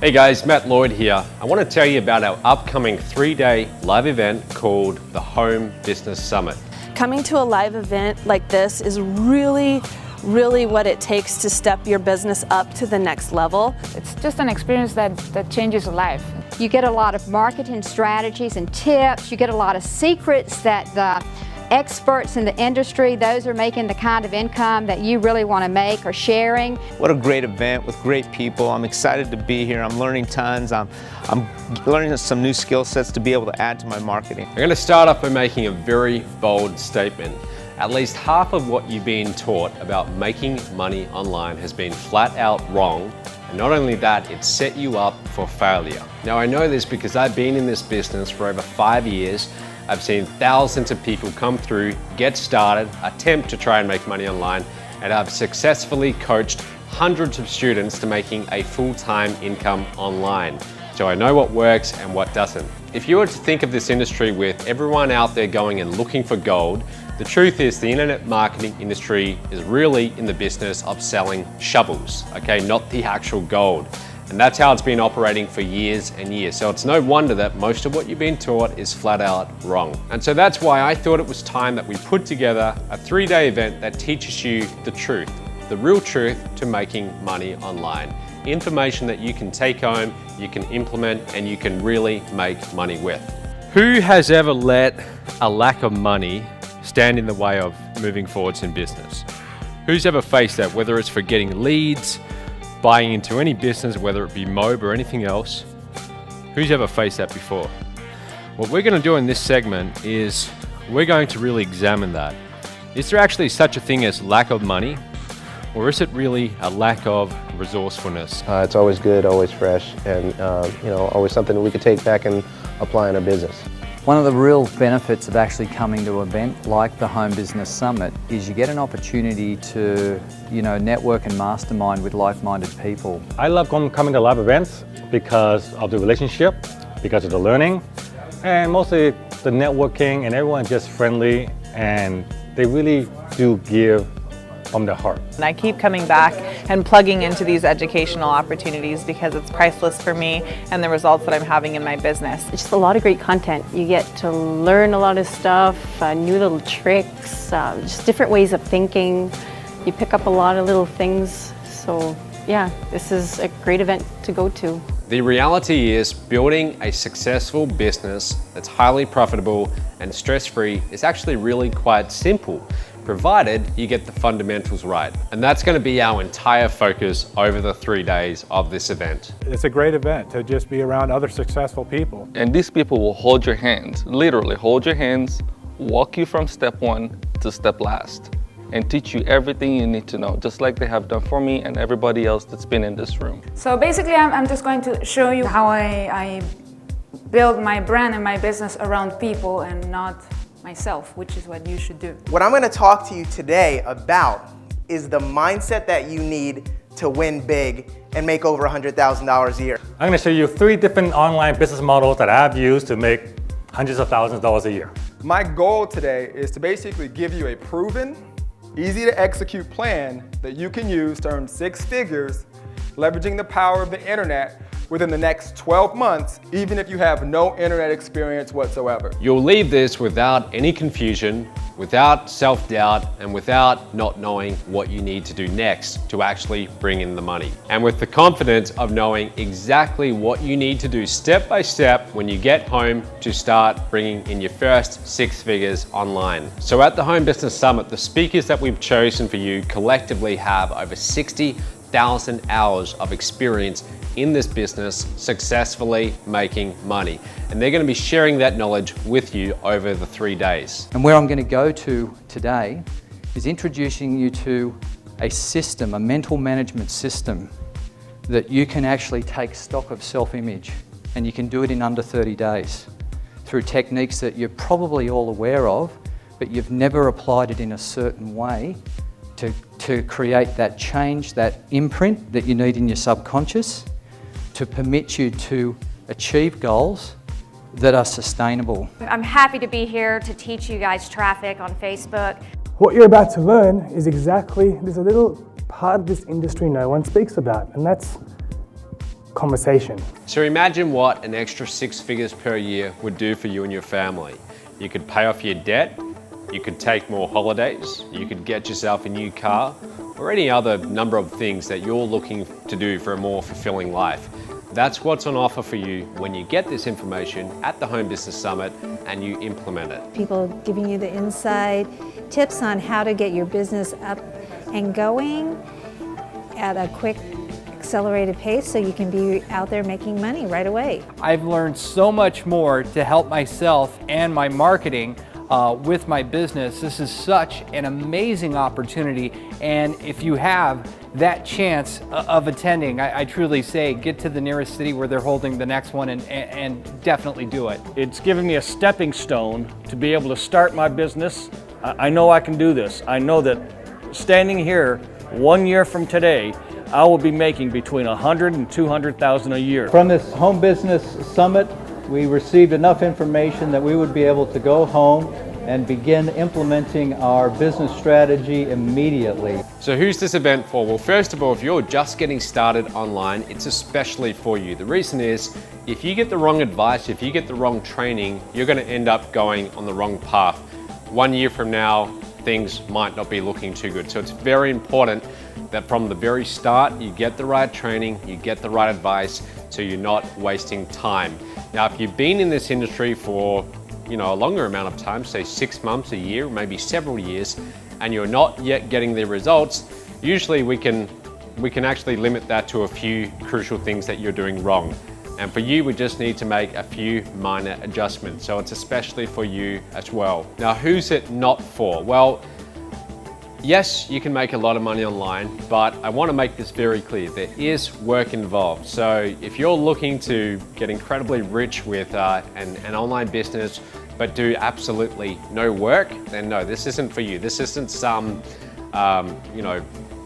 Hey guys, Matt Lloyd here. I want to tell you about our upcoming 3-day live event called the Home Business Summit. Coming to a live event like this is really what it takes to step your business up to the next level. It's just an experience that changes a life. You get a lot of marketing strategies and tips. You get a lot of secrets that the experts in the industry, those are making the kind of income that you really want to make, are sharing. What a great event with great people. I'm excited to be here. I'm learning tons. I'm learning some new skill sets to be able to add to my marketing. I'm going to start off by making a very bold statement. At least half of what you've been taught about making money online has been flat out wrong. And not only that, it's set you up for failure. Now I know this because I've been in this business for over 5 years. I've seen thousands of people come through, get started, attempt to try and make money online, and I've successfully coached hundreds of students to making a full-time income online. So I know what works and what doesn't. If you were to think of this industry with everyone out there going and looking for gold, the truth is the internet marketing industry is really in the business of selling shovels, okay, not the actual gold. And that's how it's been operating for years and years. So it's no wonder that most of what you've been taught is flat out wrong. And so that's why I thought it was time that we put together a 3-day event that teaches you the truth, the real truth to making money online. Information that you can take home, you can implement, and you can really make money with. Who has ever let a lack of money stand in the way of moving forwards in business? Who's ever faced that, whether it's for getting leads, buying into any business, whether it be Mob or anything else? Who's ever faced that before? What we're going to do in this segment is we're going to really examine that. Is there actually such a thing as lack of money? Or is it really a lack of resourcefulness? It's always good, always fresh, and always something that we could take back and apply in our business. One of the real benefits of actually coming to an event like the Home Business Summit is you get an opportunity to, network and mastermind with like-minded people. I love coming to live events because of the relationship, because of the learning, and mostly the networking, and everyone's just friendly, and they really do give from their heart. And I keep coming back and plugging into these educational opportunities because it's priceless for me and the results that I'm having in my business. It's just a lot of great content. You get to learn a lot of stuff, new little tricks, just different ways of thinking. You pick up a lot of little things. So yeah, this is a great event to go to. The reality is building a successful business that's highly profitable and stress-free is actually really quite simple, provided you get the fundamentals right. And that's going to be our entire focus over the 3 days of this event. It's a great event to just be around other successful people. And these people will hold your hands, literally hold your hands, walk you from step 1 to step last, and teach you everything you need to know, just like they have done for me and everybody else that's been in this room. So basically I'm just going to show you how I build my brand and my business around people and not myself, which is what you should do. What I'm going to talk to you today about is the mindset that you need to win big and make over $100,000 a year. I'm going to show you 3 different online business models that I've used to make hundreds of thousands of dollars a year. My goal today is to basically give you a proven, easy to execute plan that you can use to earn 6 figures, leveraging the power of the internet within the next 12 months, even if you have no internet experience whatsoever. You'll leave this without any confusion, without self-doubt, and without not knowing what you need to do next to actually bring in the money. And with the confidence of knowing exactly what you need to do step by step when you get home to start bringing in your first 6 figures online. So at the Home Business Summit, the speakers that we've chosen for you collectively have over 60,000 hours of experience in this business successfully making money. And they're going to be sharing that knowledge with you over the 3 days. And where I'm going to go to today is introducing you to a system, a mental management system that you can actually take stock of self-image, and you can do it in under 30 days through techniques that you're probably all aware of, but you've never applied it in a certain way to create that change, that imprint that you need in your subconscious to permit you to achieve goals that are sustainable. I'm happy to be here to teach you guys traffic on Facebook. What you're about to learn is there's a little part of this industry no one speaks about, and that's conversation. So imagine what an extra 6 figures per year would do for you and your family. You could pay off your debt, you could take more holidays, you could get yourself a new car, or any other number of things that you're looking to do for a more fulfilling life. That's what's on offer for you when you get this information at the Home Business Summit and you implement it. People giving you the inside tips on how to get your business up and going at a quick, accelerated pace so you can be out there making money right away. I've learned so much more to help myself and my marketing with my business. This is such an amazing opportunity, and if you have that chance of attending, I truly say get to the nearest city where they're holding the next one and definitely do it. It's given me a stepping stone to be able to start my business. I know I can do this. I know that standing here 1 year from today, I will be making between $100,000 and $200,000 a year. From this Home Business Summit, we received enough information that we would be able to go home and begin implementing our business strategy immediately. So who's this event for? Well, first of all, if you're just getting started online, it's especially for you. The reason is, if you get the wrong advice, if you get the wrong training, you're going to end up going on the wrong path. 1 year from now, things might not be looking too good. So it's very important that from the very start, you get the right training, you get the right advice, so you're not wasting time. Now, if you've been in this industry for a longer amount of time, say 6 months, a year, maybe several years, and you're not yet getting the results, usually we can actually limit that to a few crucial things that you're doing wrong. And for you, we just need to make a few minor adjustments. So it's especially for you as well. Now, who's it not for? Well, yes, you can make a lot of money online, but I want to make this very clear. There is work involved. So if you're looking to get incredibly rich with an online business, but do absolutely no work, then no, this isn't for you. This isn't some,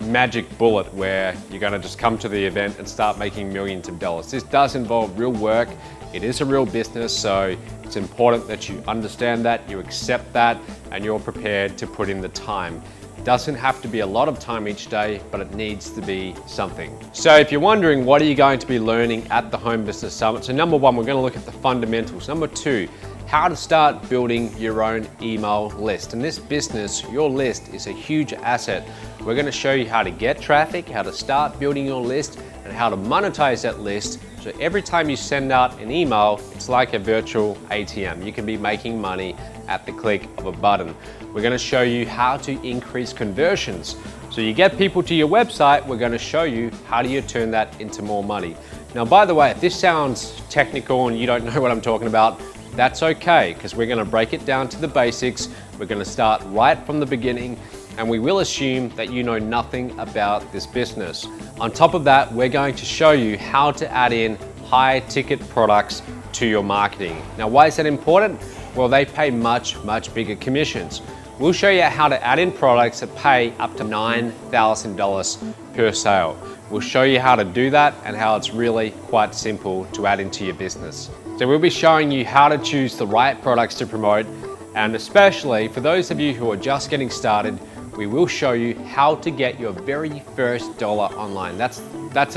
magic bullet where you're going to just come to the event and start making millions of dollars. This does involve real work. It is a real business, so it's important that you understand that, you accept that, and you're prepared to put in the time. It doesn't have to be a lot of time each day, but it needs to be something. So if you're wondering, what are you going to be learning at the Home Business Summit? So number one, we're going to look at the fundamentals. Number two, how to start building your own email list. In this business, your list is a huge asset. We're going to show you how to get traffic, how to start building your list, and how to monetize that list. So every time you send out an email, it's like a virtual ATM. You can be making money at the click of a button. We're going to show you how to increase conversions. So you get people to your website, we're going to show you how do you turn that into more money. Now, by the way, if this sounds technical and you don't know what I'm talking about, that's okay, because we're going to break it down to the basics. We're going to start right from the beginning, and we will assume that you know nothing about this business. On top of that, we're going to show you how to add in high ticket products to your marketing. Now, why is that important? Well, they pay much bigger commissions. We'll show you how to add in products that pay up to $9,000 per sale. We'll show you how to do that and how it's really quite simple to add into your business. So we'll be showing you how to choose the right products to promote, and especially for those of you who are just getting started, we will show you how to get your very first dollar online. That's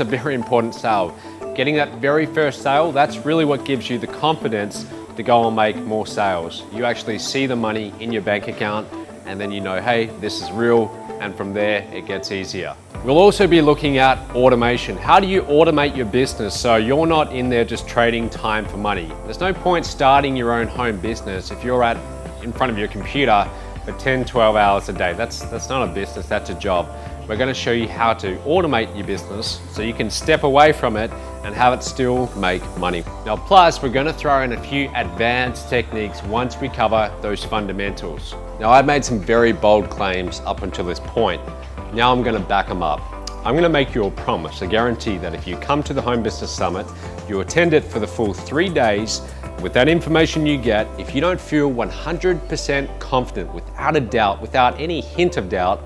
a very important sale. Getting that very first sale, that's really what gives you the confidence to go and make more sales. You actually see the money in your bank account, and then you know, hey, this is real, and from there it gets easier. We'll also be looking at automation. How do you automate your business so you're not in there just trading time for money? There's no point starting your own home business if you're in front of your computer for 10, 12 hours a day. That's not a business, that's a job. We're going to show you how to automate your business so you can step away from it and have it still make money. Now, plus, we're going to throw in a few advanced techniques once we cover those fundamentals. Now, I've made some very bold claims up until this point. Now I'm going to back them up. I'm going to make you a promise, a guarantee that if you come to the Home Business Summit, you attend it for the full 3 days, with that information you get, if you don't feel 100% confident, without a doubt, without any hint of doubt,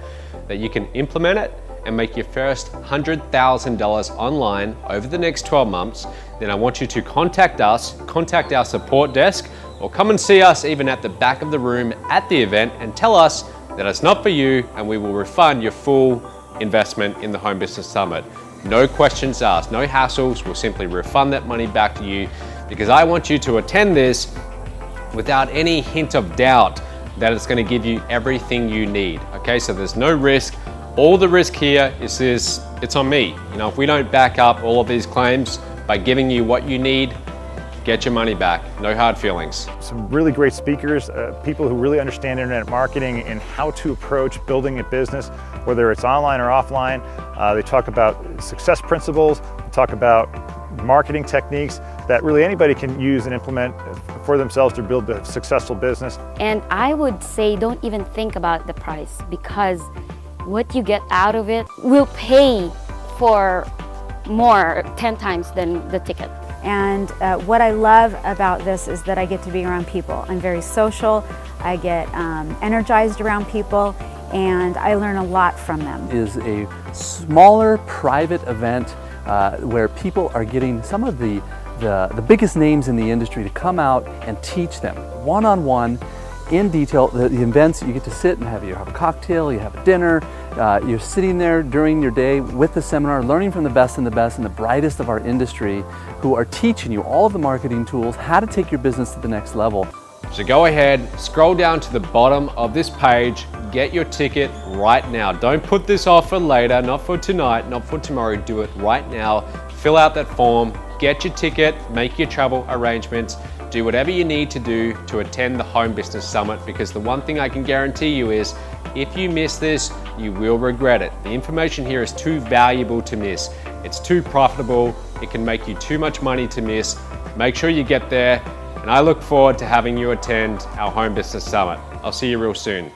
that you can implement it and make your first $100,000 online over the next 12 months, then I want you to contact us, contact our support desk, or come and see us even at the back of the room at the event and tell us that it's not for you, and we will refund your full investment in the Home Business Summit. no questions asked, no hassles. We'll simply refund that money back to you because I want you to attend this without any hint of doubt that it's going to give you everything you need. Okay, so there's no risk. All the risk here is it's on me. You know, if we don't back up all of these claims by giving you what you need, get your money back. No hard feelings. Some really great speakers, people who really understand internet marketing and how to approach building a business, whether it's online or offline. They talk about success principles, they talk about marketing techniques that really anybody can use and implement for themselves to build a successful business. And I would say don't even think about the price, because what you get out of it will pay for more 10 times than the ticket. And what I love about this is that I get to be around people. I'm very social, I get energized around people, and I learn a lot from them. Is a smaller private event where people are getting some of the biggest names in the industry to come out and teach them one-on-one in detail. The events, you get to sit and you have a cocktail, you have a dinner, you're sitting there during your day with the seminar, learning from the best and the brightest of our industry who are teaching you all of the marketing tools, how to take your business to the next level. So go ahead, scroll down to the bottom of this page, get your ticket right now. Don't put this off for later, not for tonight, not for tomorrow. Do it right now. Fill out that form, get your ticket, make your travel arrangements, do whatever you need to do to attend the Home Business Summit, because the one thing I can guarantee you is if you miss this, you will regret it. The information here is too valuable to miss. It's too profitable. It can make you too much money to miss. Make sure you get there, and I look forward to having you attend our Home Business Summit. I'll see you real soon.